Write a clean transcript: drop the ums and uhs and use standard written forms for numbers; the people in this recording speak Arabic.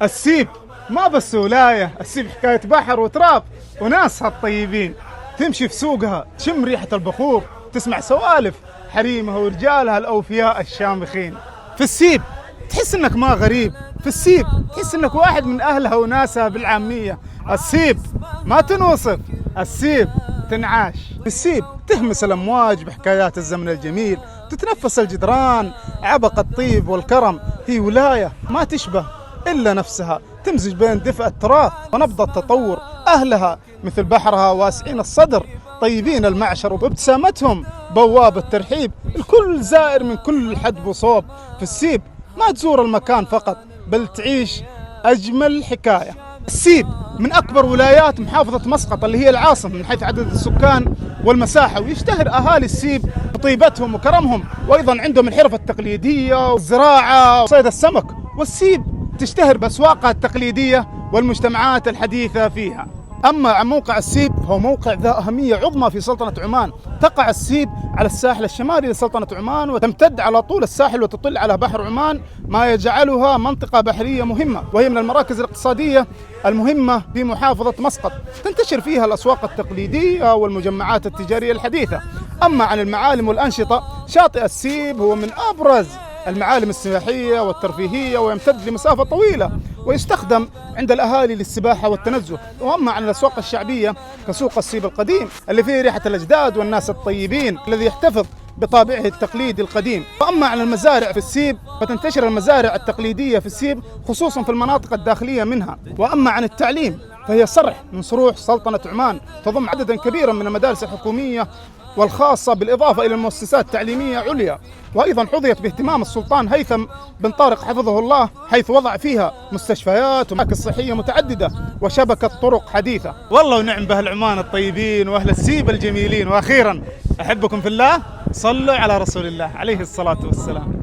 السيب ما بس ولاية، السيب حكاية بحر وتراب وناسها الطيبين. تمشي في سوقها تشم ريحة البخور، تسمع سوالف حريمها ورجالها الأوفياء الشامخين. في السيب تحس انك ما غريب، في السيب تحس انك واحد من اهلها وناسها بالعامية. السيب ما تنوصف، السيب تنعاش. في السيب تهمس الامواج بحكايات الزمن الجميل، تتنفس الجدران عبق الطيب والكرم. هي ولاية ما تشبه إلا نفسها، تمزج بين دفء التراث ونبض التطور. أهلها مثل بحرها واسعين الصدر، طيبين المعشر وبابتسامتهم بواب الترحيب. الكل زائر من كل حدب وصوب. في السيب ما تزور المكان فقط، بل تعيش أجمل حكاية. السيب من أكبر ولايات محافظة مسقط اللي هي العاصمة من حيث عدد السكان والمساحة، ويشتهر أهالي السيب بطيبتهم وكرمهم، وأيضا عندهم الحرف التقليدية والزراعة وصيد السمك. والسيب تشتهر بأسواقها التقليدية والمجتمعات الحديثة فيها. أما عن موقع السيب، هو موقع ذا أهمية عظمى في سلطنة عمان. تقع السيب على الساحل الشمالي لسلطنة عمان، وتمتد على طول الساحل وتطل على بحر عمان، ما يجعلها منطقة بحرية مهمة، وهي من المراكز الاقتصادية المهمة في محافظة مسقط، تنتشر فيها الأسواق التقليدية والمجمعات التجارية الحديثة. أما عن المعالم والأنشطة، شاطئ السيب هو من أبرز المعالم السياحية والترفيهية، ويمتد لمسافة طويلة، ويستخدم عند الأهالي للسباحة والتنزه. وأما عن الأسواق الشعبية كسوق السيب القديم اللي فيه ريحة الأجداد والناس الطيبين الذي يحتفظ بطابعه التقليدي القديم. وأما عن المزارع في السيب، فتنتشر المزارع التقليدية في السيب خصوصا في المناطق الداخلية منها. وأما عن التعليم، فهي صرح من صروح سلطنة عمان، تضم عددا كبيرا من المدارس الحكومية والخاصة، بالإضافة إلى المؤسسات التعليمية عليا. وأيضا حظيت باهتمام السلطان هيثم بن طارق حفظه الله، حيث وضع فيها مستشفيات ومراكز صحية متعددة وشبكة طرق حديثة. والله ونعم بأهل عمان الطيبين وأهل السيب الجميلين. وأخيرا أحبكم في الله، صلوا على رسول الله عليه الصلاة والسلام.